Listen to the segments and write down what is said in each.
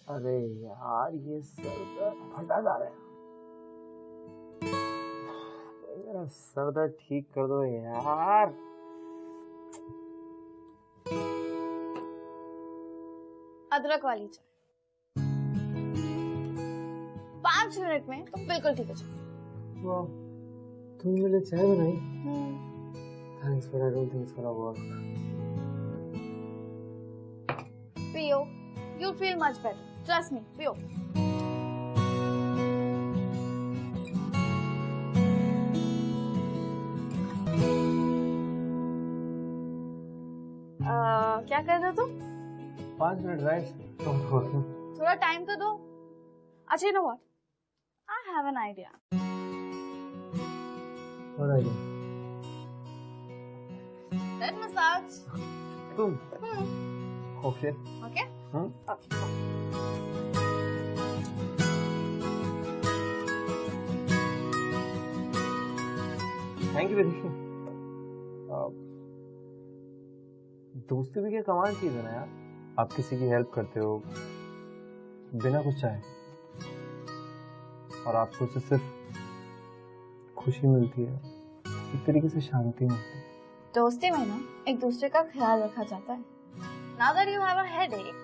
अरे यार ये सर दर्द फटा जा रहा है। मेरा सर दर्द ठीक कर दो यार। अदरक वाली चाय 5 मिनट में तो बिल्कुल ठीक हो जाए। वाह, तुमने मेरे लिए चाय बनाई। Thanks for everything for our work. पियो, you'll feel much better. Trust me, पियो। क्या कर रहे हो तुम? 5 मिनट राइट? थोड़ा टाइम तो दो। अच्छा, you know what? I have an idea. What idea? Head massage. तुम? Okay. Okay? Okay. Thank you very much. दोस्ती भी क्या कमाल चीज है ना यार। आप किसी की हेल्प करते हो बिना कुछ चाहे और आपको उससे सिर्फ खुशी मिलती है, एक तरीके से शांति मिलती है। दोस्ती में ना एक दूसरे का ख्याल रखा जाता है। Now that you have a headache,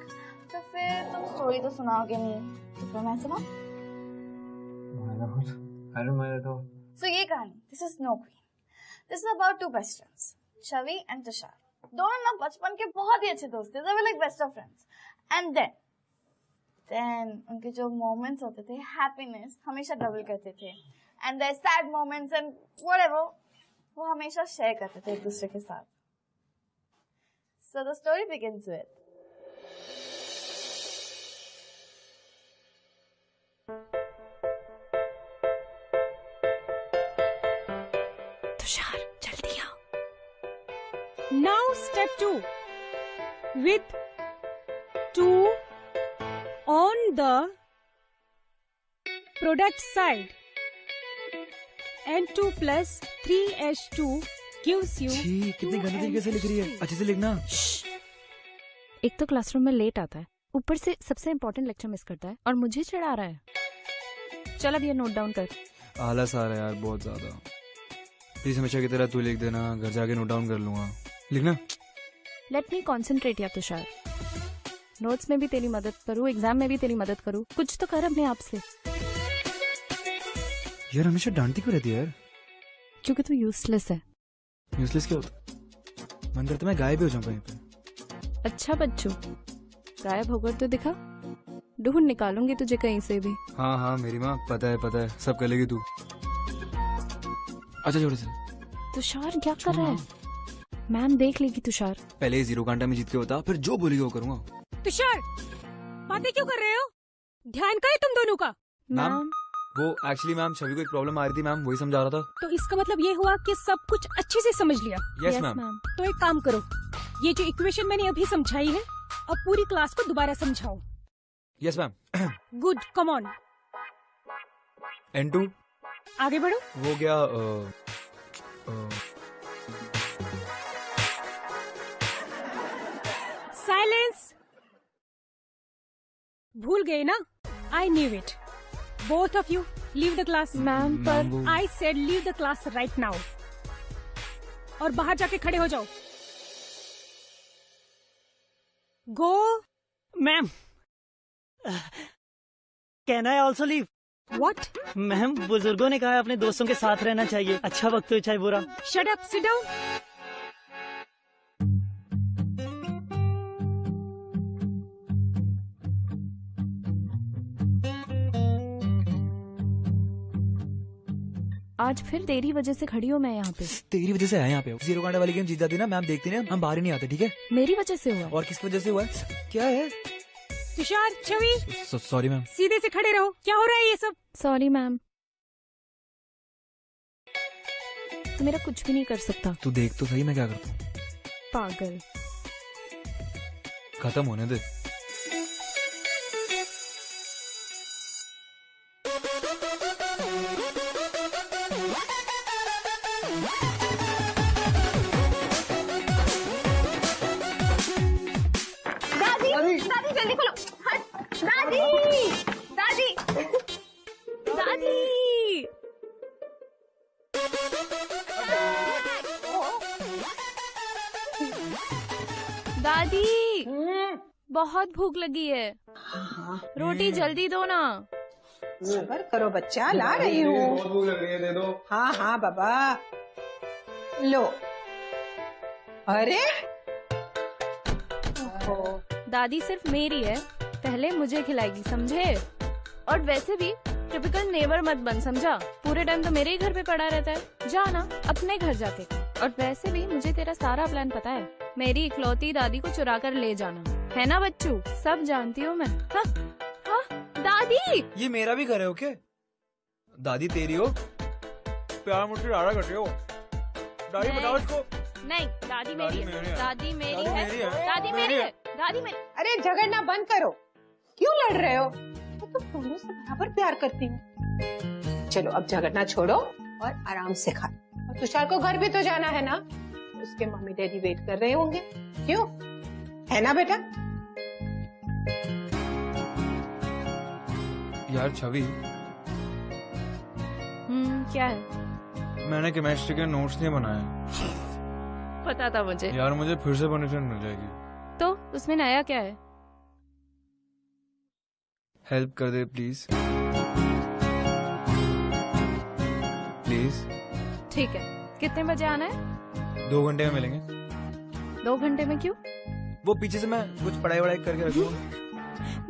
तो फिर तुम स्टोरी तो सुनाओगे नहीं, तो फिर मैं सुनाऊं? Why not? I don't mind at all. So ये कहानी, this is Snow Queen. This is about two best friends, Chavi and Tushar. दोनों ना बचपन के बहुत ही अच्छे दोस्त थे, they were like best of friends. And then उनके जो moments होते थे, happiness हमेशा double करते थे. And their sad moments and whatever, वो हमेशा share करते थे एक दूसरे के साथ. So the story begins with Tushar जल्दी आओ। Now step 2 with 2 on the product side and 2 plus 3H2 gives you। छी, कितनी गंदी तरीके से लिख रही है, अच्छे से लिखना। एक तो क्लासरूम में लेट आता है, ऊपर से सबसे इम्पोर्टेंट लेक्चर मिस करता है और मुझे चिढ़ा रहा है। चल अब ये नोट डाउन कर। आलस आ रहा है यार बहुत ज्यादा। प्लीज हमेशा की तरह तू लिख देना, घर जाके नोट डाउन कर लूंगा। लिखना। लेट मी कॉन्सेंट्रेट या तुषार। नोट्स में भी तेरी मदद करूँ, एग्जाम में भी तेरी मदद करूँ, कुछ तो कर अपने आप से। यार हमेशा डांटती क्यों रहती है यार? क्योंकि तू यूजलेस है। यूजलेस क्या होता? मन करता मैं गायब ही हो जाऊं कहीं पे। अच्छा बच्चू, गायब होकर तो दिखा, ढूंढ निकालूंगी तुझे कहीं से भी। हाँ हाँ मेरी माँ, पता है सब कर लेगी तू। अच्छा छोड़ से। तुषार क्या कर रहा है? मैम देख लेगी तुषार। पहले ही 0 घंटा में जीत के होता, फिर जो बोलेगी वो करूंगा। तुषार बातें क्यों कर रहे हो? ध्यान का है तुम दोनों का। मैम वो एक्चुअली मैम छवि को एक प्रॉब्लम आ रही थी मैम, वही समझा रहा था। तो इसका मतलब ये हुआ कि सब कुछ अच्छे से समझ लिया। Yes ma'am. तो एक काम करो, ये जो इक्वेशन मैंने अभी समझाई है, अब पूरी क्लास को दोबारा समझाओ। Yes ma'am. Good, come on. N2 आगे बढ़ो। वो गया साइलेंस। भूल गए ना? I knew it. Both of you leave the class. Ma'am पर I said leave the class right now. और बाहर जाके खड़े हो जाओ। Go. Ma'am can I also leave? What? Ma'am बुजुर्गों ने कहा है अपने दोस्तों के साथ रहना चाहिए, अच्छा वक्त हो चाहे बुरा। Shut up, sit down. आज फिर तेरी वजह से खड़ी हूँ मैं यहाँ पे। तेरी वजह से है यहाँ पे। 0 घंटे वाली गेम जीत जाती ना मैम, देखती ना हम बाहर ही नहीं आते, ठीक है? मेरी वजह से हुआ। और किसकी वजह से हुआ है? क्या है? तुषार, छवि, सॉरी मैम। सीधे से खड़े रहो। क्या हो रहा है ये सब? Sorry ma'am. तू मेरा कुछ भी नहीं कर सकता। तू देख तो सही मैं क्या करता हूँ। पागल। खत्म होने दे। दादी, दादी जल्दी खोलो। दादी दादी बहुत भूख लगी है, रोटी जल्दी दो ना। सब्र करो बच्चा, ला रही हूँ। बहुत भूख लग रही है, दे दो। हाँ हाँ बाबा, लो। अरे दादी सिर्फ मेरी है, पहले मुझे खिलाएगी, समझे? और वैसे भी टिपिकल नेबर मत बन, समझा? पूरे टाइम तो मेरे ही घर पे पड़ा रहता है, जा ना अपने घर जाके। और वैसे भी मुझे तेरा सारा प्लान पता है, मेरी इकलौती दादी को चुरा कर ले जाना है ना बच्चू, सब जानती हूँ मैं। हाँ हाँ दादी, ये मेरा भी घर है, ओके? दादी तेरी हो, प्यार मुझसे ज्यादा करते हो। दादी बताओ इसको। नहीं, दादी मेरी है, दादी मेरी दादी है, मेरी है, दादी मेरी है, दादी मेरी। अरे झगड़ना बंद करो, क्यों लड़ रहे हो? मैं तो दोनों से बराबर प्यार करती हूँ। चलो अब झगड़ना छोड़ो और आराम से खाओ। और तुषार को घर भी तो जाना है ना, उसके मम्मी डैडी वेट कर रहे होंगे, क्यों? है ना बेटा? यार छवि, क्या है? मैंने केमिस्ट्री के नोट्स नहीं बनाए। पता था मुझे। यार मुझे फिर से पनिशमेंट मिल जाएगी। तो उसमें नया क्या है? हेल्प कर दे प्लीज, प्लीज। ठीक है, कितने बजे आना है? 2 घंटे में मिलेंगे। 2 घंटे में क्यों? वो पीछे से मैं कुछ पढ़ाई वढ़ाई करके रखूंगा।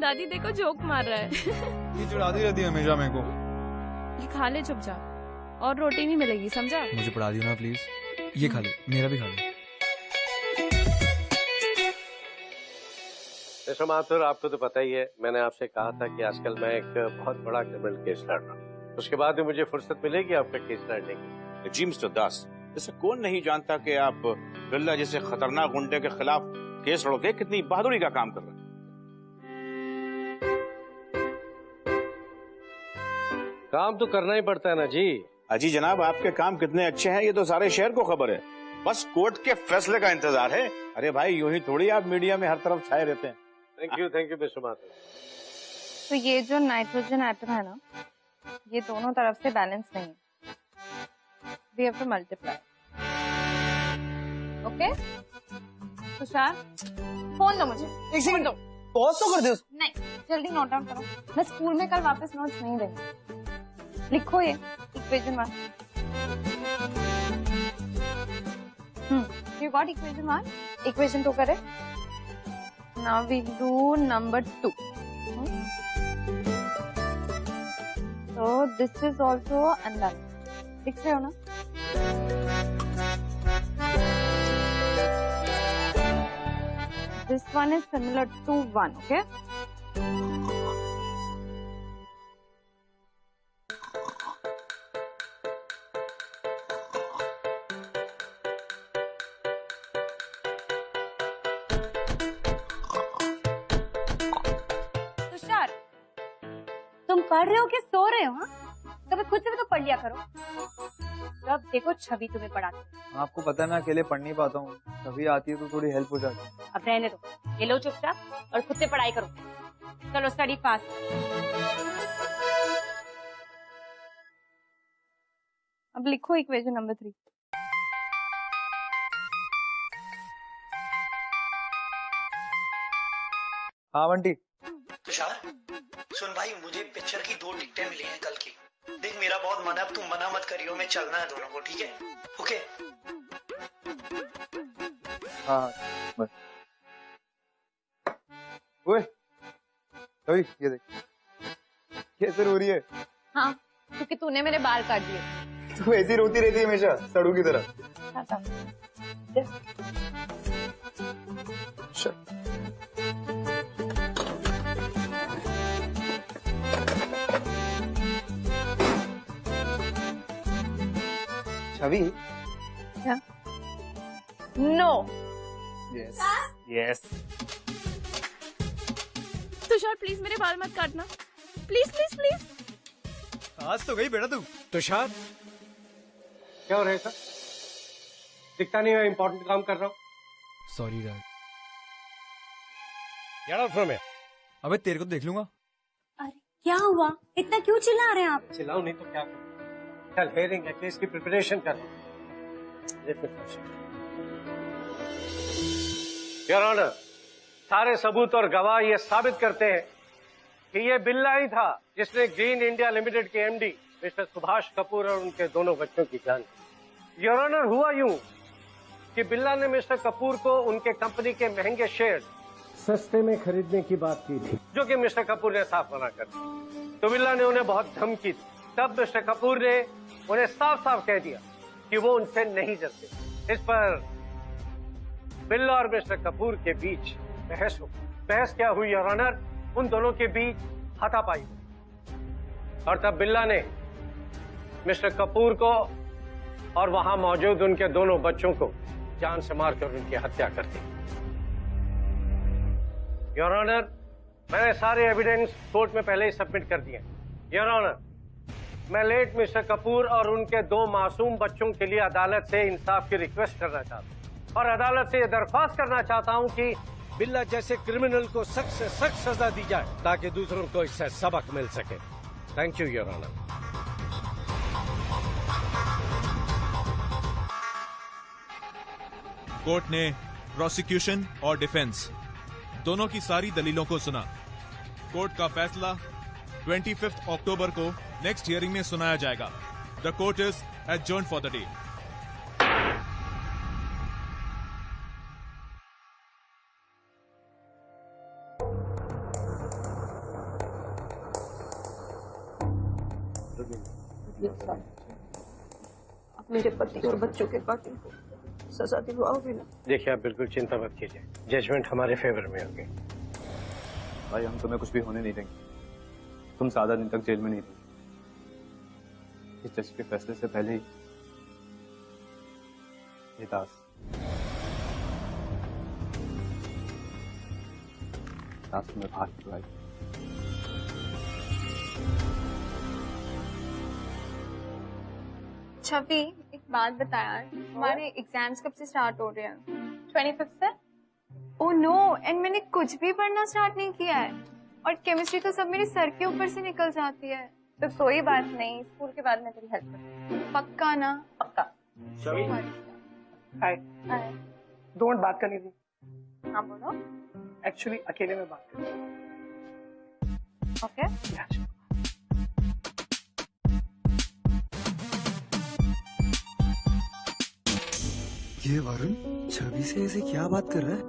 दादी देखो जोक मार रहा है। ये चिढ़ाती रहती है हमेशा मेरे को। ये खा ले चुपचाप, और रोटी नहीं मिलेगी, समझा? मुझे पढ़ा दियो ना प्लीज। ये खा ले, मेरा भी खा ले। मिस्टर माथुर, आपको तो पता ही है, मैंने आपसे कहा था कि आजकल मैं एक बहुत बड़ा क्रिमिनल केस लड़ रहा हूँ। उसके बाद भी मुझे फुर्सत मिलेगी आपका केस लड़ने की। जी मिस्टर दास, जैसे कौन नहीं जानता कि आप बिरला जैसे खतरनाक गुंडे के खिलाफ केस लड़के कितनी बहादुरी का काम कर रहे हैं। काम तो करना ही पड़ता है ना जी। अजी जनाब, आपके काम कितने अच्छे हैं ये तो सारे शहर को खबर है, बस कोर्ट के फैसले का इंतजार है। अरे भाई, यूं ही थोड़ी आप मीडिया में हर तरफ छाए रहते हैं। Thank you mister Mathur. तो ये जो नाइट्रोजन एटम है ना, ये दोनों तरफ से बैलेंस नहीं है, we have to multiply. Okay Tushar, phone दो मुझे। एक सेकंड दो, पॉज तो कर दे उसको। नहीं, जल्दी नोट डाउन करो, मैं स्कूल में कल वापस नोट्स नहीं देंगे। लिखो ये equation 1। You got equation 1? Equation 2 करे? Now we do number 2. So this is also unbalanced. लिख रहे हो ना? This one is similar to 1, okay? तुम पढ़ रहे हो कि सो रहे हो? हाँ, कभी खुद से भी तो पढ़ लिया करो। जब देखो छवि तुम्हें पढ़ाती है। आपको पता है मैं अकेले पढ़ नहीं पाता हूँ, छवि आती है तो थोड़ी हेल्प हो जाती है। अब रहने दो, ये लो चुपचाप और खुद से पढ़ाई करो। चलो स्टडी फास्ट। अब लिखो इक्वेशन नंबर 3। हाँ बंटी। तुषार सुन भाई, मुझे पिक्चर की 2 टिकटें मिली हैं कल की। देख मेरा बहुत मन है, अब तुम मना मत करियो, मैं चलना है दोनों को, ठीक है? ओके। हाँ बस। ओए छवि, ये देख कैसे रो रही है। हाँ, क्योंकि तूने मेरे बाल काट दिए। तू ऐसी रोती रहती है हमेशा, सड़ू की तरह। छवि, क्या? No. Yes yes. Tushar please मेरे बाल मत काटना, प्लीज प्लीज प्लीज। आज तो गई बेटा तू। तुषार, क्या हो रहा है सर? दिखता नहीं है इम्पोर्टेंट काम कर रहा हूँ। Sorry dad. Get out from here. अबे तेरे को देख लूंगा। अरे क्या हुआ? इतना क्यों चिल्ला रहे हैं आप? चिल्लाओ नहीं तो क्या करूं? कल हेयरिंग है, केस की प्रिपरेशन कर रहा हूं। योर ऑनर, सारे सबूत और गवाह ये साबित करते हैं कि ये बिल्ला ही था जिसने ग्रीन इंडिया लिमिटेड के एमडी मिस्टर सुभाष कपूर और उनके दोनों बच्चों की जान ली। योर ऑनर, हुआ यूं कि बिल्ला ने मिस्टर कपूर को उनके कंपनी के महंगे शेयर सस्ते में खरीदने की बात की थी, जो कि मिस्टर कपूर ने साफ मना कर दी। तो बिल्ला ने उन्हें बहुत धमकी दी। तब मिस्टर कपूर ने उन्हें साफ साफ कह दिया कि वो उनसे नहीं डरते। इस पर बिल्ला और मिस्टर कपूर के बीच बहस हो। बहस क्या हुई योर ऑनर? उन दोनों के बीच हाथापाई हुई और तब बिल्ला ने मिस्टर कपूर को और वहां मौजूद उनके दोनों बच्चों को जान से मारकर उनकी हत्या कर दी। योर ऑनर, मैंने सारे एविडेंस कोर्ट में पहले ही सबमिट कर दिए। योर ऑनर, मैं लेट मिस्टर कपूर और उनके 2 मासूम बच्चों के लिए अदालत से इंसाफ की रिक्वेस्ट करना चाहता हूं और अदालत से यह दरख्वास्त करना चाहता हूं कि बिल्ला जैसे क्रिमिनल को सख्त से सख्त सजा दी जाए ताकि दूसरों को इससे सबक मिल सके। Thank you your honour. Court ने प्रोसिक्यूशन और डिफेंस दोनों की सारी दलीलों को सुना। कोर्ट का फैसला 25 अक्टूबर को नेक्स्ट हियरिंग में सुनाया जाएगा। The court is adjourned for the day. आप मेरे पति और बच्चों के कातिल को सजा दिलवाओगे ना? देखिए, आप बिल्कुल चिंता मत कीजिए, जजमेंट हमारे फेवर में होगी। भाई, हम तुम्हें कुछ भी होने नहीं देंगे। तुम 7 दिन तक जेल में नहीं थी। इस जज के फैसले से पहले ही ये दास तुम्हें भाग चुका। छवि, एक बात बता यार, हमारे एग्जाम्स कब से स्टार्ट हो रहे हैं? 25 से। ओह नो, एंड मैंने कुछ भी पढ़ना स्टार्ट नहीं किया है और केमिस्ट्री तो सब मेरे सर के ऊपर से निकल जाती है। तो कोई बात नहीं, स्कूल के बाद मैं तेरी हेल्प करूँगी। पक्का ना? पक्का। हाय। हाय। 2 मिनट बात करनी थी। हाँ बोलो। एक्चुअली अकेले में बात करनी। ओके। ये वरुण छवि से ऐसे क्या बात कर रहा है?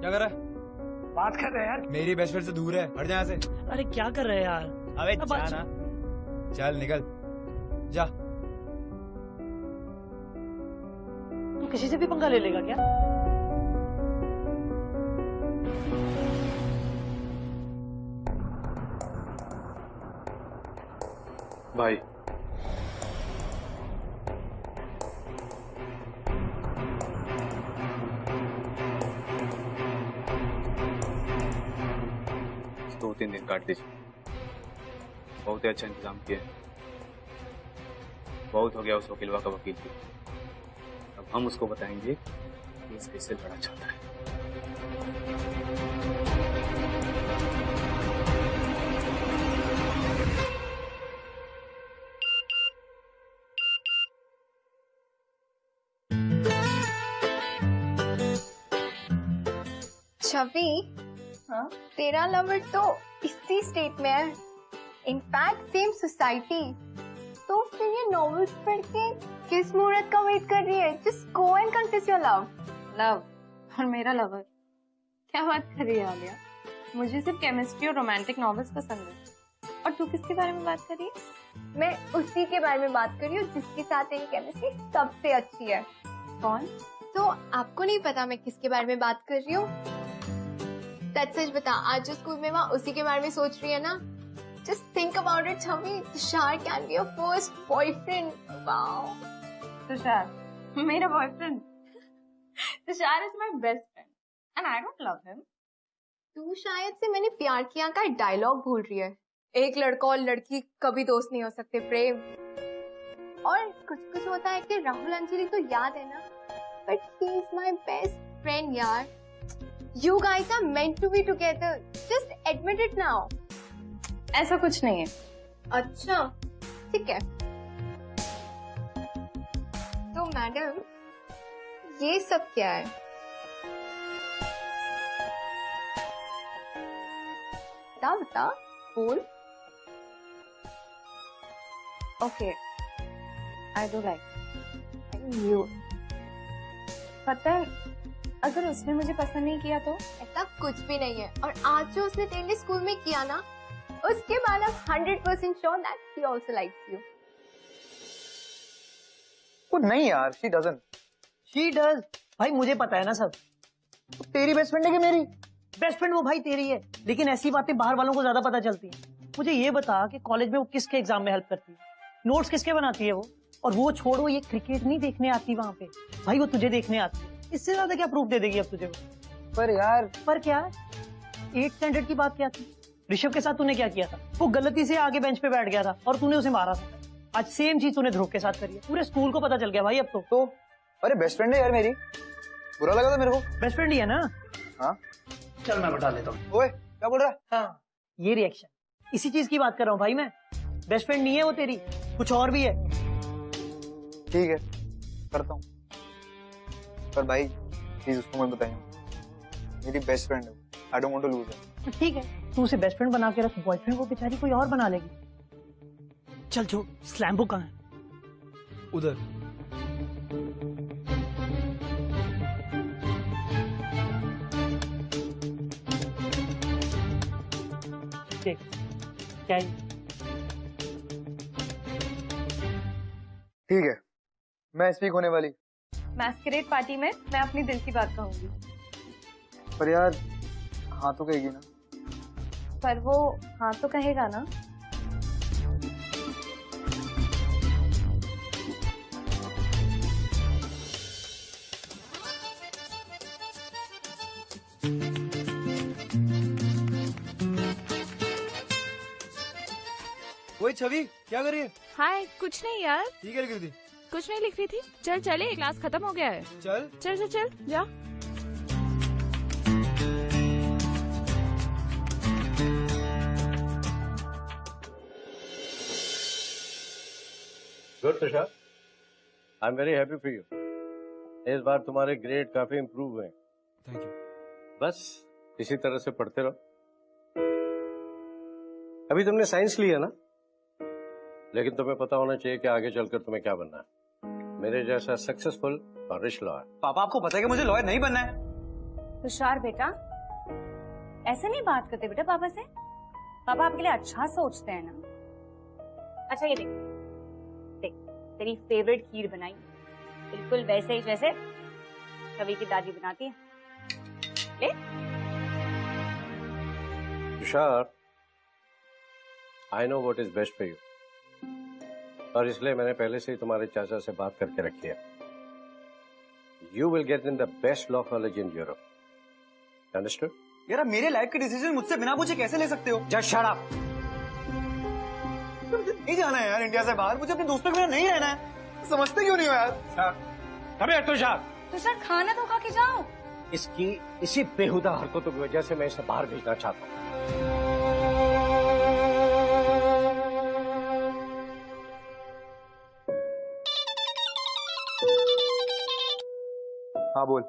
क्या कर रहा है? बात कर रहे हैं यार। मेरी बेस्ट फ्रेंड से दूर है, हट जा यहाँ से। अरे क्या कर रहे हैं यार? अबे जा ना, चल निकल जा। तू किसी से भी पंगा ले लेगा क्या? भाई, दो 3 दिन काट दीजिए। बहुत ही अच्छा इंतजाम किया है। बहुत हो गया उस वकीलवा का वकील भी। अब हम उसको बताएंगे कि इस केस से लड़ा चाहता है। छवि, हाँ? तेरा लवर तो इसी स्टेट में है, इनफैक्ट सेम सोसाइटी। तो फिर ये नॉवेल्स पढ़ के किस मुहूर्त का वेट कर रही है? Just go and confess your love. Love और मेरा लवर, क्या बात कर रही है आलिया? मुझे सिर्फ केमिस्ट्री और रोमांटिक नॉवेल्स पसंद है। और तू किसके बारे में बात कर रही है? मैं उसी के बारे में बात कर रही हूँ जिसके साथ तेरी केमिस्ट्री सबसे अच्छी है। कौन? तो आपको नहीं पता मैं किसके बारे में बात कर रही हूँ? सच सच बता, आज जो स्कूल में वहाँ उसी के बारे में सोच रही है ना? Just think about it, Chhavi. Tushar can be your first boyfriend. Wow. Tushar, मेरा boyfriend. Tushar is my best friend, and I don't love him. तू शायद से मैंने प्यार किया का डायलॉग भूल रही है। एक लड़का और लड़की कभी दोस्त नहीं हो सकते, प्रेम। और कुछ होता है कि राहुल अंजलि तो याद है ना? But he is my best friend, यार. You guys are meant to be together. Just admit it now. ऐसा कुछ नहीं है। अच्छा, ठीक है। तो मैडम, ये सब क्या है? बता बता, बोल। Okay, I do like you. पता है, अगर उसने मुझे पसंद नहीं किया तो? ऐसा कुछ भी नहीं है। और आज जो उसने तेरे लिए स्कूल में किया ना, उसके बाद आप 100% sure that he also likes you. वो नहीं यार, शी डजंट। She does. भाई मुझे पता है ना सब। तो तेरी बेस्ट फ्रेंड है कि मेरी? बेस्ट फ्रेंड वो भाई तेरी है, लेकिन ऐसी बातें बाहर वालों को ज्यादा पता चलती है। मुझे ये बता कि कॉलेज में वो किसके एग्जाम में हेल्प करती है, नोट्स किसके बनाती है वो? और वो छोड़ो, ये क्रिकेट नहीं देखने आती वहां पे भाई, वो तुझे देखने आती है। इससे ज्यादा क्या प्रूफ दे देगी अब तुझे वो? पर यार, पर क्या? 8th स्टैंडर्ड की बात क्या थी? ऋषभ के साथ तूने क्या किया था? वो गलती से आगे बेंच पे बैठ गया था और तूने उसे मारा था। आज सेम चीज तूने ध्रुव के साथ करी है। पूरे स्कूल को पता चल गया भाई अब तो। अरे बेस्ट फ्रेंड है यार मेरी, बुरा लगा था मेरे को। बेस्ट फ्रेंड ही है ना? हाँ चल मैं बता देता हूँ। ओए क्या बोल रहा है? हाँ ये रिएक्शन, इसी चीज की बात कर रहा हूँ भाई मैं। बेस्ट फ्रेंड नहीं है वो तेरी, कुछ और भी है। ठीक है करता हूँ, पर भाई प्लीज उसको मत बताइए, मेरी बेस्ट फ्रेंड है, I don't want to lose her. ठीक है, तू उसे बेस्ट फ्रेंड बना के रख, बॉयफ्रेंड वो बेचारी कोई और बना लेगी। चल छोड़, स्लैम बुक कहाँ है? उधर। देख क्या है? ठीक है, मैं स्पीक होने वाली। मैस्करेड पार्टी में मैं अपनी दिल की बात कहूंगी। पर यार हाँ तो कहेगी ना? पर वो हाँ तो कहेगा ना। ओए छवि क्या कर रही है? हाय, कुछ नहीं यार। ठीक है, लिख रही थी। कुछ नहीं लिख रही थी। चल चले, क्लास खत्म हो गया है। चल चल चल चल जा। Good Tushar, I am very happy for you. इस बार तुम्हारे ग्रेड काफी इम्प्रूव हुए। Thank you. बस इसी तरह से पढ़ते रहो। अभी तुमने साइंस लिया ना, लेकिन तुम्हें पता होना चाहिए कि आगे चलकर तुम्हें क्या बनना है। मेरे जैसा सक्सेसफुल और रिच लॉयर। पापा आपको पता है कि मुझे लॉयर नहीं बनना है। तुषार बेटा, ऐसे नहीं बात करते बेटा पापा से। पापा आपके लिए अच्छा सोचते हैं ना। अच्छा ये देख, देख तेरी फेवरेट खीर बनाई, बिल्कुल वैसे ही जैसे छवि की दादी बनाती है। ले। Tushar, I know what is best for you, और इसलिए मैंने पहले से ही तुम्हारे चाचा से बात करके रखी है। You will get in the best law college in Europe, understood? यार मेरे लाइफ के डिसीजन मुझसे बिना पूछे कैसे ले सकते हो? Just shut up. नहीं जाना है यार इंडिया से बाहर, मुझे अपने दोस्तों के बिना नहीं रहना है। समझते क्यों नहीं हो यार? कब है तुषार? तुषार खाना तो खा के जाओ। इसकी इसी बेहुदा हरकतों की वजह से मैं इसे बाहर भेजना चाहता हूँ। हाँ बोल।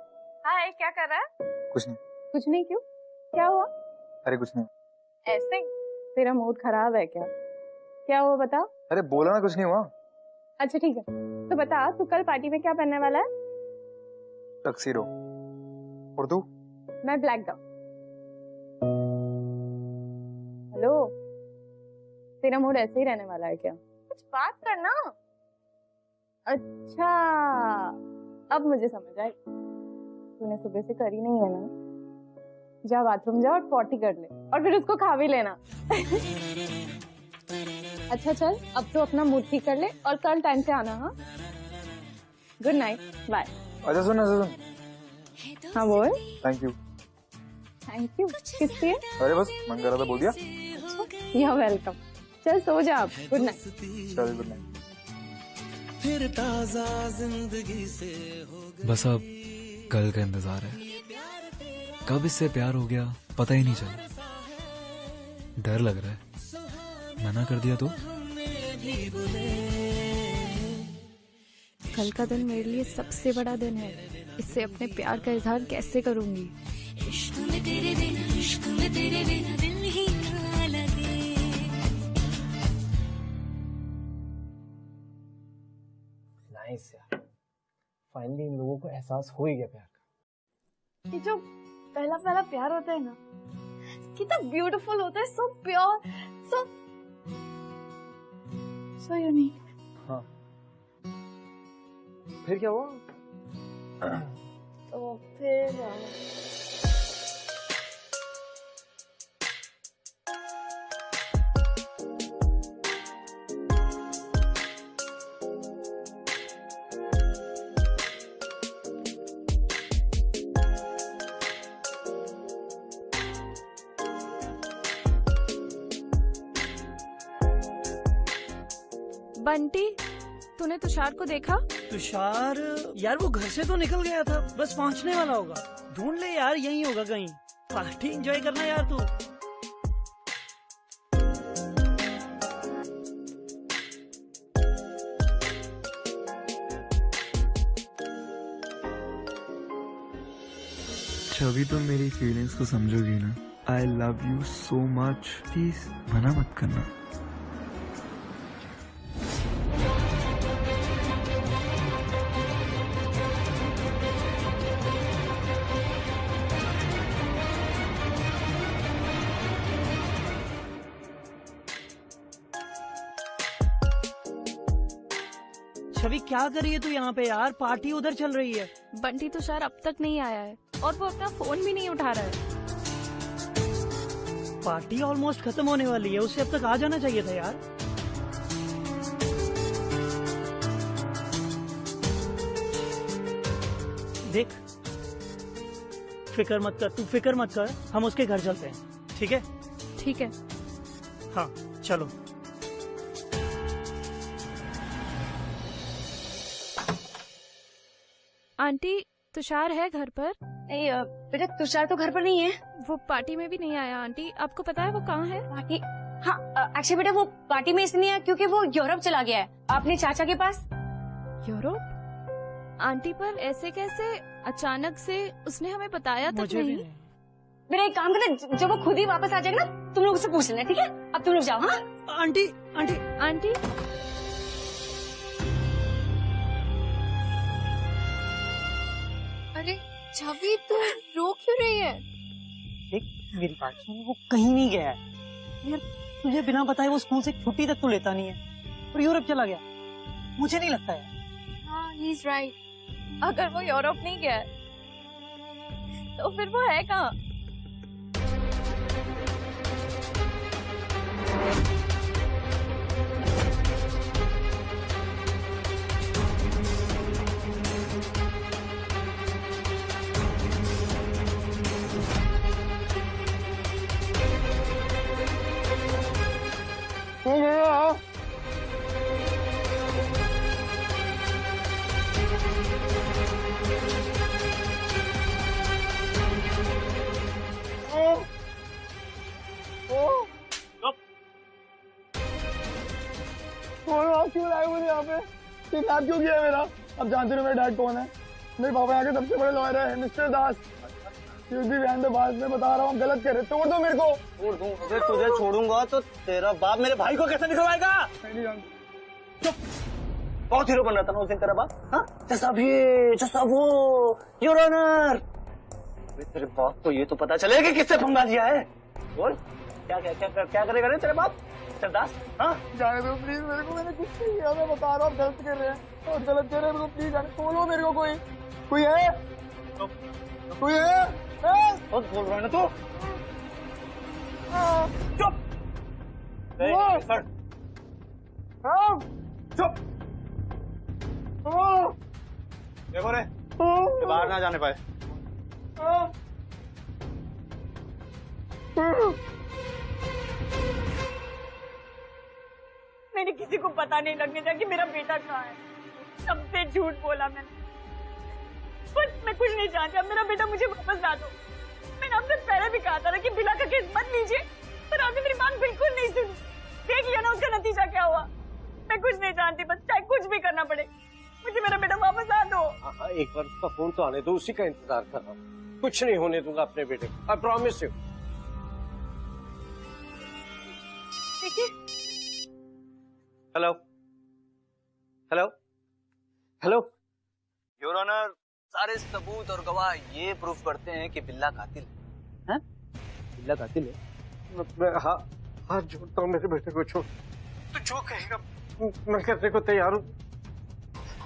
हाय, क्या कर रहा है? कुछ नहीं। कुछ नहीं क्यों? क्या हुआ? अरे कुछ नहीं। ऐसे ही? तेरा मूड खराब है क्या? क्या हुआ बता? अरे बोला ना कुछ नहीं हुआ। अच्छा ठीक है, तो बता तू कल पार्टी में क्या पहनने वाला है? टक्सीडो। और तू? मैं ब्लैक गाउन। हेलो, तेरा मूड ऐसे ही रहने वाला है क्या? कुछ बात करना। अच्छा, अब मुझे समझ आई, तूने सुबह से करी नहीं है ना। जा बाथरूम जा और पॉटी कर ले, और फिर उसको खा भी लेना। अच्छा चल, अब तो अपना मूड ठीक कर ले और कल टाइम से आना। हाँ, गुड नाइट, बाय। अच्छा सुन। हाँ बोल। Thank you. थैंक यू किस लिए? अरे बस मन कर रहा था, बोल दिया। You are welcome. चल सो जा आप, गुड नाइट। चल गुड नाइट। फिर ताजा जिंदगी से बस अब कल का इंतजार है। कब इससे प्यार हो गया पता ही नहीं चला। डर लग रहा है, मना कर दिया तो। कल का दिन मेरे लिए सबसे बड़ा दिन है। इससे अपने प्यार का इजहार कैसे करूंगी? इश्क में तेरे बिना दिल ही ना लगे। नाइस यार, फाइनली इन लोगों को एहसास हो ही गया प्यार का। ये जो पहला पहला प्यार होता है ना, कितना ब्यूटीफुल होता है, सो प्योर, सो यूनिक। हाँ, फिर क्या हुआ? तो फिर बंटी, तूने तुषार को देखा? तुषार यार वो घर से तो निकल गया था, बस पहुंचने वाला होगा। ढूंढ ले यार, यहीं होगा कहीं। पार्टी एंजॉय करना यार तू। छवि तुम मेरी फीलिंग्स को समझोगी ना? I love you so much, please मना मत करना। छवि क्या कर रही है तू यहाँ पे यार? पार्टी उधर चल रही है। बंटी तुषार अब तक नहीं आया है और वो अपना फोन भी नहीं उठा रहा है। पार्टी ऑलमोस्ट खत्म होने वाली है, उसे अब तक आ जाना चाहिए था यार। देख, फिक्र मत कर, तू फिक्र मत कर, हम उसके घर चलते हैं, ठीक है? ठीक है। हाँ चलो। आंटी, तुषार है घर पर? नहीं बेटा, तुषार तो घर पर नहीं है। वो पार्टी में भी नहीं आया आंटी, आपको पता है वो कहाँ है? पार्टी? हाँ एक्चुअली बेटा वो पार्टी में इसलिए है क्योंकि वो यूरोप चला गया है अपने चाचा के पास। यूरोप? आंटी पर ऐसे कैसे अचानक से? उसने हमें बताया तक नहीं। बेटा एक काम करना, जब वो खुद ही वापस आ जाएगा ना, तुम लोग उससे पूछ लेना, ठीक है? अब तुम लोग जाओ। हाँ आंटी आंटी आंटी अरे छवि, तू रो क्यों रही है? देख मेरी बात सुन, वो कहीं नहीं गया है यार। तुझे बिना बताए वो स्कूल से छुट्टी तक तो लेता नहीं है और यूरोप चला गया। मुझे नहीं लगता है। हाँ ही इज राइट। अगर वो यूरोप नहीं गया तो फिर वो है कहाँ? क्यों लाए मुझे यहाँ पे? किडनैप क्यों किया मेरा? अब जानते हो मेरा डैड कौन है? मेरे पापा यहाँ के सबसे बड़े लॉयर है, मिस्टर दास। बात मैं बता रहा हूँ, गलत कर रहे। तोड़ दो मेरे को। तोड़ दूं? अगर तुझे छोड़ूंगा तो तेरा बाप मेरे भाई को कैसे निकलवाएगा? चुप। बहुत हीरो बन रहा था ना उस दिन तेरा बाप। हाँ, जैसा वो योर ऑनर। तेरे बाप को ये तो पता चलेगा कि किससे पंगा लिया है। बोल, क्या करेगा रे तेरे बाप? सरदास, हाँ? जाने दो प्लीज मेरे को, मैंने कुछ नहीं किया, मैं बता रहा हूँ, गलत कर रहे हैं और गलत कर रहे हैं। मेरे को प्लीज जाने खोलो मेरे को। कोई है? कोई है? बहुत बोल रहा है ना तू। चुप। चुप। देखो रे, ये बाहर ना जाने पाए। मैंने किसी को पता नहीं लगने दिया कि मेरा बेटा कहाँ है। सबसे झूठ बोला मैंने। बस मैं कुछ नहीं जानती। अब मेरा बेटा मुझे वापस ला दो। मैंने आपसे पहले भी कहा था ना कि बिला का केस मत लीजिए, पर आपने मेरी बात बिल्कुल नहीं सुनी। देख लिया ना उसका नतीजा क्या हुआ। मैं कुछ नहीं जानती, बस चाहे कुछ भी करना पड़े। मुझे मेरा बेटा वापस आ दो। हाँ, एक बार उसका फोन तो आने दो, उसी का इंतजार कर रहा हूँ। कुछ नहीं होने दूंगा अपने बेटे को, आई प्रॉमिस यू। देखिए। Hello hello hello. Your honour, सारे सबूत और गवाह ये प्रूफ करते हैं कि बिल्ला कातिल है। बिल्ला कातिल है। मैं हाथ जोड़ता हूँ, मेरे बेटे को छोड़। तो जो कहेगा मैं करने को तैयार हूँ।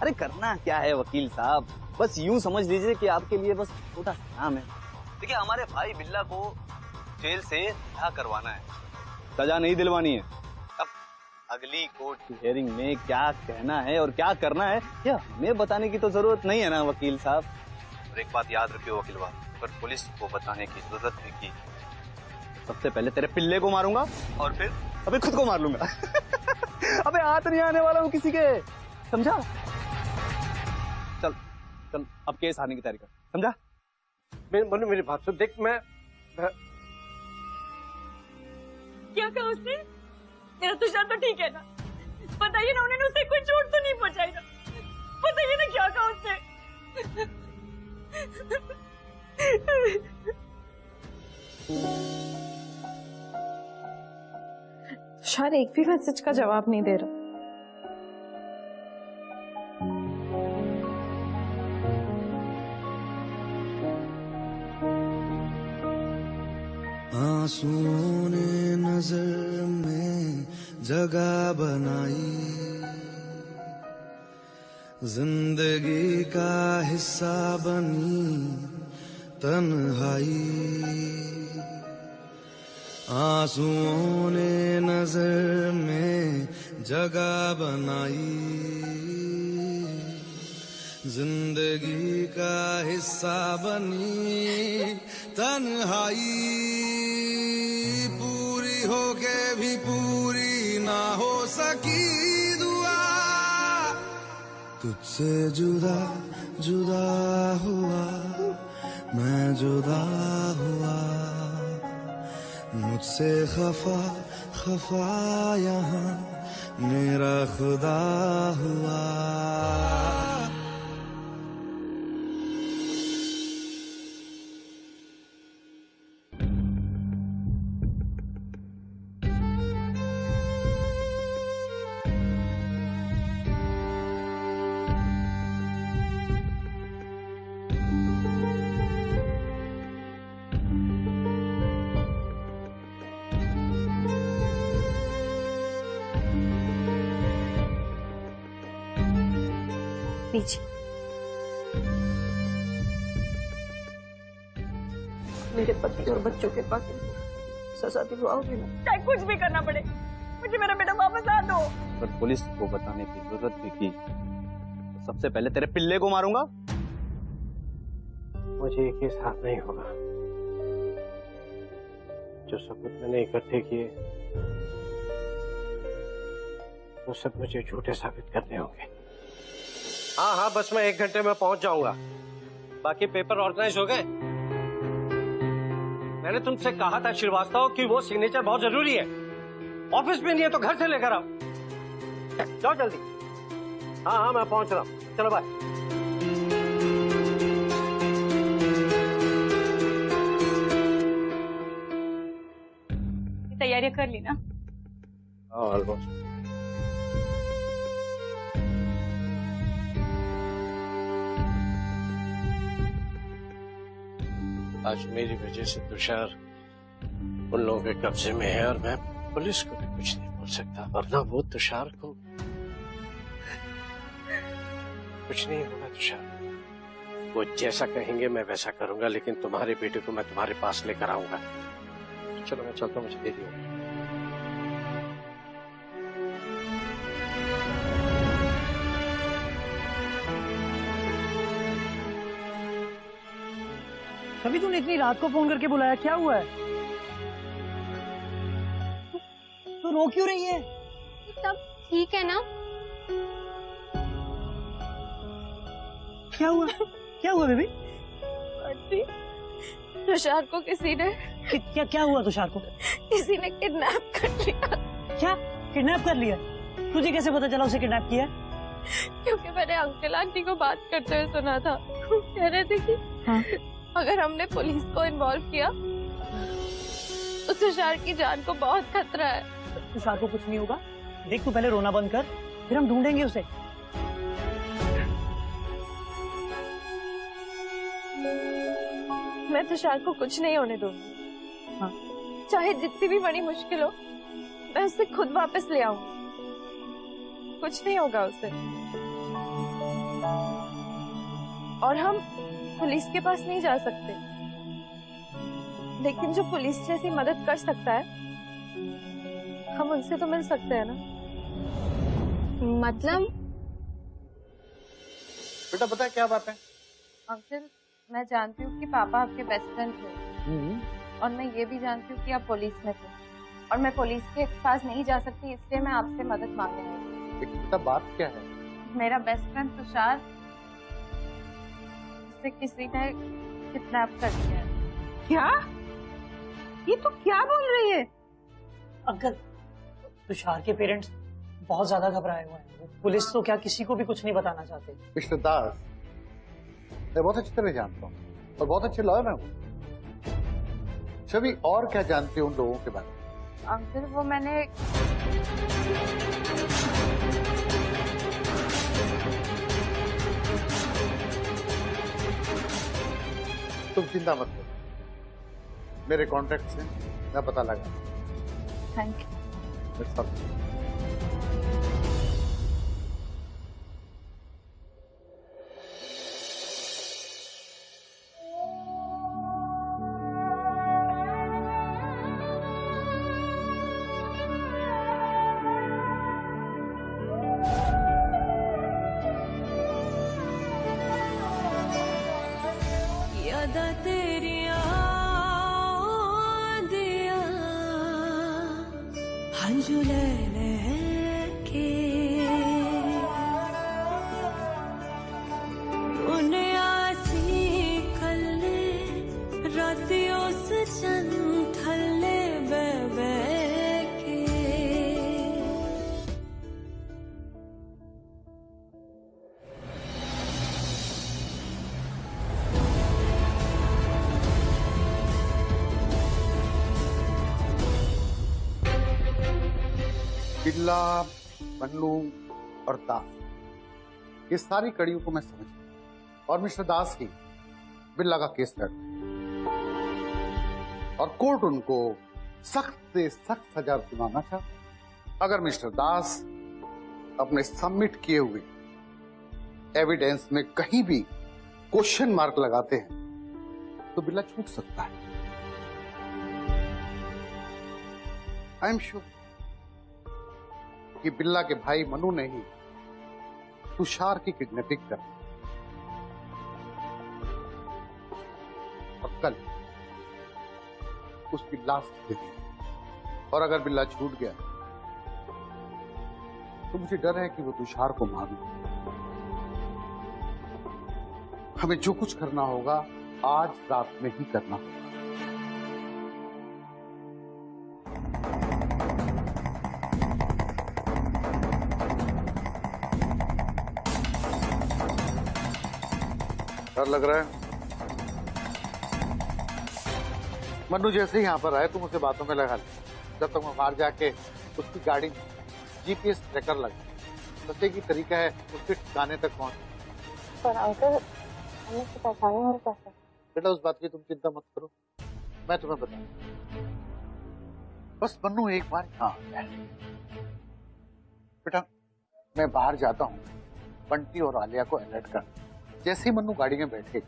अरे करना क्या है वकील साहब, बस यूं समझ लीजिए कि आपके लिए बस छोटा सा नाम है। देखिए, हमारे भाई बिल्ला को जेल से रिहा करवाना है, सजा नहीं दिलवानी है। अब अगली कोर्ट की हियरिंग में क्या कहना है और क्या करना है ये हमें बताने की तो जरूरत नहीं है ना वकील साहब। और एक बात याद रखियो वकील साहब, अगर पुलिस को बताने की जरूरत भी की, सबसे पहले तेरे पिल्ले को मारूंगा और फिर अभी खुद को मार लूंगा। अबे हाथ नहीं आने वाला हूँ किसी के, समझा? चल चल, अब केस हारने की तैयारी कर, समझा? मेरी बात सुन, देख मैं क्या कहा उसने? मेरा तुषार तो ठीक है ना? बताइए ना, उन्होंने उसे कोई चोट तो नहीं पहुंचाई ना? बताइए ना क्या कहा उसने? तुषार एक भी मैसेज का जवाब नहीं दे रहा। आंसुओं ने नजर में जगह बनाई, जिंदगी का हिस्सा बनी तन्हाई। आंसुओं ने नजर में जगह बनाई, जिंदगी का हिस्सा बनी तन्हाई। पूरी होके भी पूरी ना हो सकी दुआ, तुझसे जुदा जुदा हुआ मैं जुदा हुआ, मुझसे खफा खफा यहाँ मेरा खुदा हुआ। मेरे पति और बच्चों के कातिल सजा दिलवाओगे ना? चाहे कुछ भी करना पड़े, मुझे मेरा बेटा वापस ला दो। अगर पुलिस को बताने की जरूरत भी की तो सबसे पहले तेरे पिल्ले को मारूंगा। मुझे ये केस हाथ नहीं होगा। जो सबूत मैंने इकट्ठे किए वो सब मुझे झूठे साबित करने होंगे। हाँ, बस मैं 1 घंटे में पहुंच जाऊंगा। बाकी पेपर ऑर्गेनाइज हो गए। मैंने तुमसे कहा था श्रीवास्तव कि वो सिग्नेचर बहुत जरूरी है। ऑफिस में नहीं है तो घर से लेकर आओ। जाओ जल्दी। हाँ, मैं पहुंच रहा हूँ। चलो बाय। तैयारियां कर ली ना? ऑलमोस्ट। आज मेरी वजह से तुषार उन लोगों के कब्जे में है और मैं पुलिस को भी कुछ नहीं बोल सकता, वरना वो तुषार को कुछ नहीं होगा। तुषार वो जैसा कहेंगे मैं वैसा करूंगा, लेकिन तुम्हारे बेटे को मैं तुम्हारे पास लेकर आऊंगा। चलो मैं चलता हूँ, मुझे देरी होगी। कभी तूने इतनी रात को फोन करके बुलाया, क्या हुआ है? तू रो क्यों रही है? सब ठीक है ना? क्या हुआ? क्या हुआ बेबी? तुषार को किसी ने क्या हुआ तुषार को? किसी ने किडनैप कर लिया। क्या किडनैप कर लिया? तुझे कैसे पता चला उसे किडनैप किया? क्योंकि मैंने अंकल आंटी को बात करते हुए सुना था। कह रहे थे कि अगर हमने पुलिस को इन्वॉल्व किया तो तुषार की जान को बहुत खतरा है। तुषार को कुछ नहीं होगा, देख तू पहले रोना बंद कर, फिर हम ढूंढेंगे उसे। मैं तुषार को कुछ नहीं होने दूंगी। हाँ। चाहे जितनी भी बड़ी मुश्किल हो, मैं उसे खुद वापस ले आऊंगी। कुछ नहीं होगा उसे। और हम पुलिस के पास नहीं जा सकते, लेकिन जो पुलिस जैसी मदद कर सकता है, हम उनसे तो मिल सकते हैं ना। मतलब? बेटा पता है क्या बात है? अंकल, मैं जानती हूँ कि पापा आपके बेस्ट फ्रेंड थे, और मैं ये भी जानती हूँ कि आप पुलिस में थे, और मैं पुलिस के पास नहीं जा सकती, इसलिए मैं आपसे मदद मांगने आई। बेटा बात क्या है? मेरा बेस्ट फ्रेंड तुषार, उसे किसी ने किडनैप कर दिया है। क्या? ये तो क्या बोल रही है? अंकल, तुषार के पेरेंट्स बहुत ज्यादा घबराए हुए हैं। पुलिस तो क्या किसी को भी कुछ नहीं बताना चाहते। मिस्टर दास, मैं बहुत अच्छी तरह जानता हूँ और बहुत अच्छे लॉयर हैं। छवि, और क्या जानते हो उन लोगों के बारे में? अंकल, वो मैंने तुम चिंता मत करो, मेरे कॉन्टेक्ट से मैं पता लगा। Thank you. यादा तेरिया दिया हंजू ले के उन्हें आसी कल्ले रातियों से चंद थल्ले बे के बिल्ला, बन्नू और दास, ये सारी कड़ियों को मैं समझ गया और मिस्टर दास ही बिल्ला का केस लड़ और कोर्ट उनको सख्त से सख्त सजा सुनाना चाहता। अगर मिस्टर दास अपने सबमिट किए हुए एविडेंस में कहीं भी क्वेश्चन मार्क लगाते हैं तो बिल्ला छूट सकता है। आई एम श्योर कि बिल्ला के भाई मनु ने ही तुषार की किडनैपिंग कर और कल उसकी लाश दे दी। और अगर बिल्ला छूट गया तो मुझे डर है कि वो तुषार को मारू। हमें जो कुछ करना होगा आज रात में ही करना होगा। डर लग रहा है? मन्नू जैसे ही यहाँ पर आए तुम उसे बातों में लगा ले। जब तक मैं बाहर जाके उसकी गाड़ी जीपीएस ट्रैकर लगा, बस एक ही तरीका है उसके ठिकाने तक पहुंच। पर अंकल, हमें तो पहचाने और कैसे? बेटा उस बात की तुम चिंता मत करो, मैं तुम्हें बताऊं। बस मन्नू एक बार यहाँ आ जाए। बेटा मैं बाहर जाता हूँ बंटी और आलिया को अलर्ट कर। जैसे ही मन्नू गाड़ी में बैठे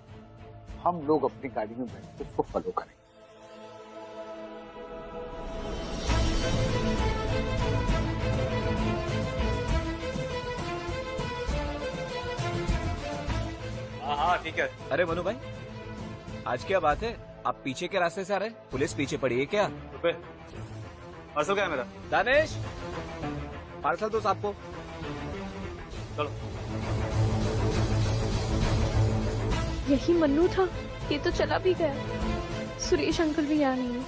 हम लोग अपनी गाड़ी में बैठ के उसको फॉलो करें। हाँ ठीक है। अरे मनु भाई, आज क्या बात है? आप पीछे के रास्ते से आ रहे हैं? पुलिस पीछे पड़ी है क्या? पार्सल क्या है मेरा? दानिश, पार्सल दो साहब को। चलो। यही मन्नू था? ये तो चला भी गया। सुरेश अंकल भी यहाँ नहीं है,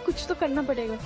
कुछ तो करना पड़ेगा।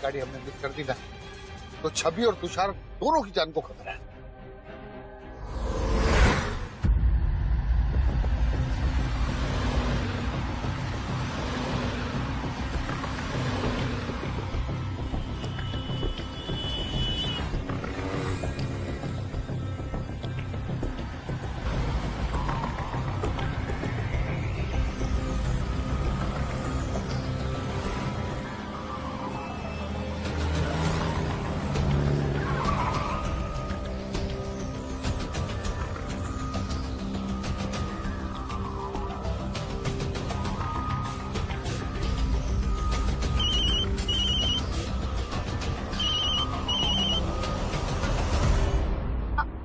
गाड़ी हमने मिस कर दी ना, तो छवि और तुषार दोनों की जान को खतरा है।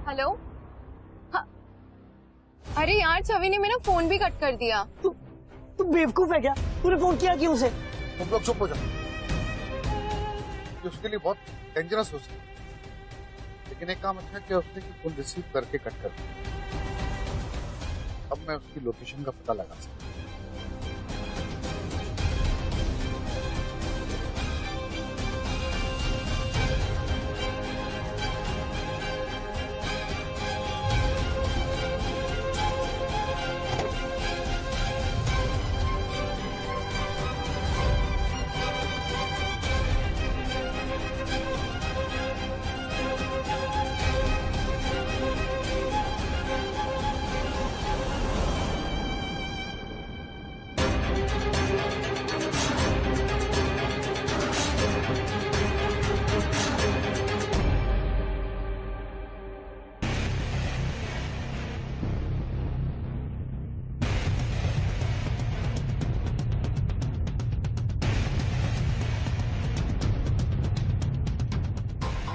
हेलो। हाँ। अरे यार छवि ने मेरा फोन भी कट कर दिया। तू बेवकूफ है क्या? तूने फोन किया क्यों उसे? तुम लोग चुप हो जाओ, ये उसके लिए बहुत डेंजरस हो सकता है। लेकिन एक काम अच्छा किया उसने कि फोन रिसीव करके कट कर दिया। अब मैं उसकी लोकेशन का पता लगा सकता हूँ।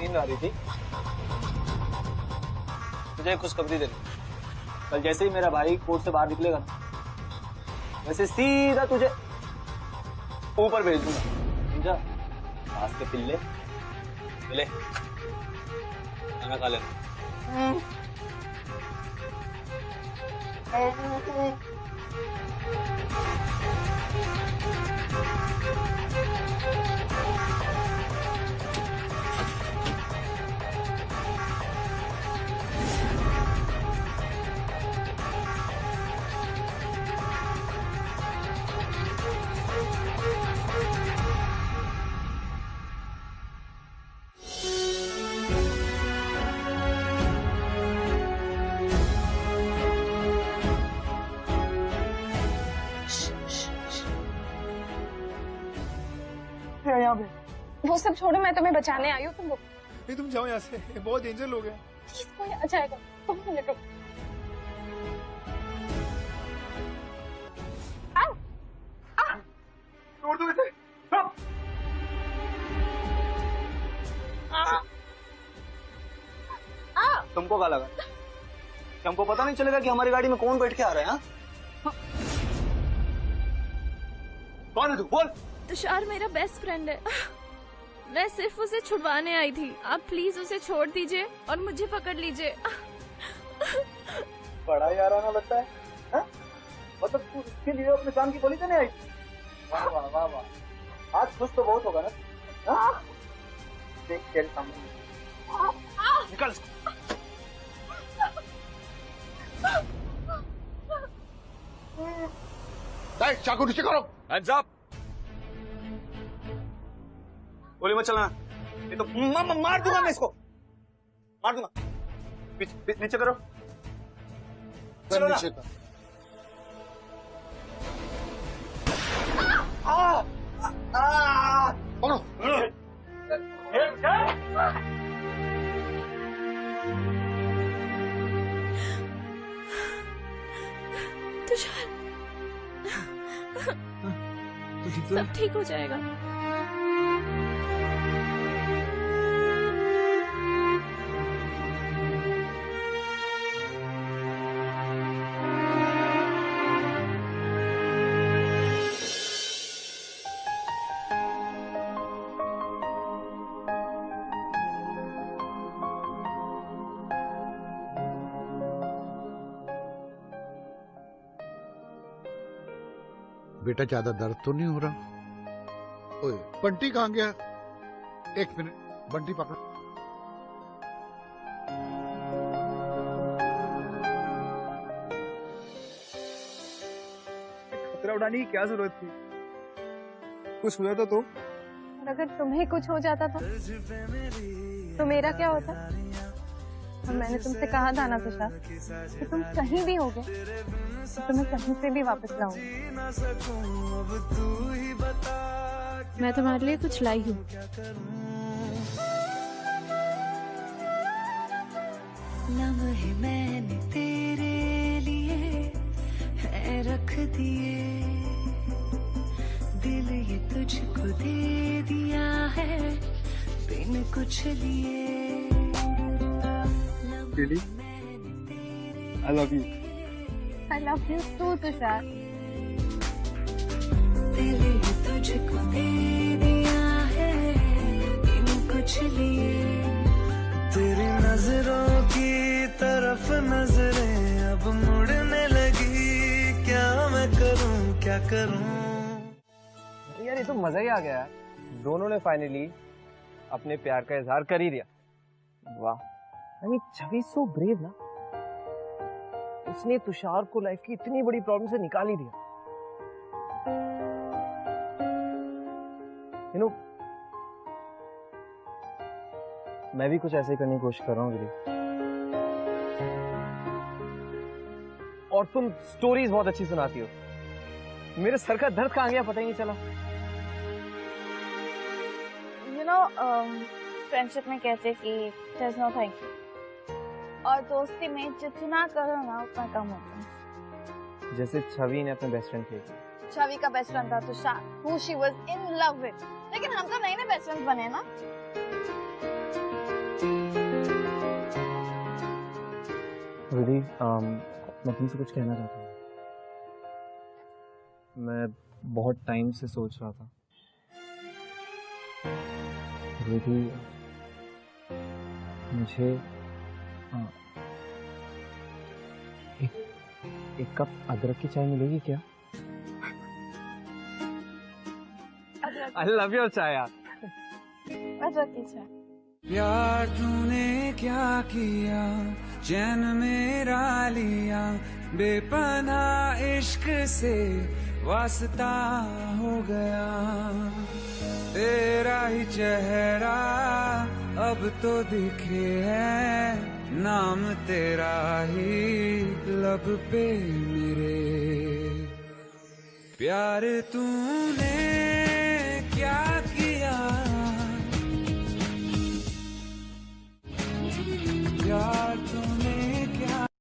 नींद आ रही थी। तुझे खुशखबरी देनी, कल जैसे ही मेरा भाई कोर्ट से बाहर निकलेगा ना, वैसे सीधा तुझे ऊपर भेज दूंगा, समझा? पास के पिल्ले मिले, खाना खा लेना। यहाँ पे वो सब छोड़ो, मैं तुम्हें बचाने आई हूँ। तुम जाओ यहाँ से, ये बहुत डेंजर लोग हैं। प्लीज कोई आ जाएगा, तुम मुझे रुको। छोड़ दो इसे। तुमको क्या लगा? हमको पता नहीं चलेगा कि हमारी गाड़ी में कौन बैठ के आ रहा है? हाँ? कौन है तू? बोल। तुषार मेरा बेस्ट फ्रेंड है। मैं सिर्फ उसे छुड़वाने आई थी। आप प्लीज उसे छोड़ दीजिए और मुझे पकड़ लीजिए। बड़ा याराना लगता है, हाँ? मतलब तू इसके लिए अपने जान की गोली देने आई थी? वाह वाह वाह वाह, आज खुश तो बहुत होगा ना? हाँ? देख तेरे सामने निकल। चाकू नीचे करो। Hands up! गोली मत चलाना, ये तो मार दूंगा मैं इसको, मार दूंगा। नीचे करो, चलो ना। नीचे कर। तुषार, सब ठीक हो जाएगा। बेटा ज्यादा दर्द तो नहीं हो रहा? ओए, बंटी कहाँ गया? एक मिनट, बंटी पकड़। खतरा उठाने की क्या जरूरत थी? कुछ हुआ तो और अगर तुम्हें कुछ हो जाता था तो मेरा क्या होता? और मैंने तुमसे कहा था ना तुषार कि तुम कहीं भी होगे तो तुम्हें कहीं से भी वापस लाऊंगी। मैं तुम्हारे लिए कुछ लाई हूँ। लम्हे मैंने तेरे लिए है रख दिए, दिल ये तुझको दे दिया है बिन कुछ लिए। Really? I love you. I love you too, Tushar. दिल ये तुझको दे दिया है बिन कुछ लिए। तेरी नजरों की तरफ नजरें अब मुड़ने लगी, क्या मैं करूं क्या करूं। यार ये तो मजा ही आ गया यार। दोनों ने फाइनली अपने प्यार का इजहार कर ही दिया। वाह, I mean Chhavi so brave ना। उसने तुषार को लाइफ की इतनी बड़ी प्रॉब्लम से निकाल ही दिया। यू नो, मैं भी कुछ ऐसे करने की कोशिश कर रहा हूँ दीदी। और तुम स्टोरीज बहुत अच्छी सुनाती हो। मेरे सर का दर्द कहाँ गया पता ही नहीं चला। यू नो, फ्रेंडशिप में कहते कि there's no thank you, और दोस्ती में जितना करो ना उतना कम होता है। जैसे छवि ने अपने बेस्ट फ्रेंड के छवि का बेस्ट फ्रेंड था Tushar, who she was in love with, लेकिन हम तो नए नए बेस्ट फ्रेंड्स बने ना। रिद्धि, मैं तुमसे कुछ कहना चाहता हूँ। मैं बहुत टाइम से सोच रहा था रिद्धि, मुझे एक कप अदरक की चाय मिलेगी क्या? I love your चाय यार। अदरक की चाय। प्यार तूने क्या किया, चैन मेरा लिया, बेपनाह इश्क से वास्ता हो गया। तेरा ही चेहरा अब तो दिखे है, नाम तेरा ही लब पे मेरे। प्यार तूने क्या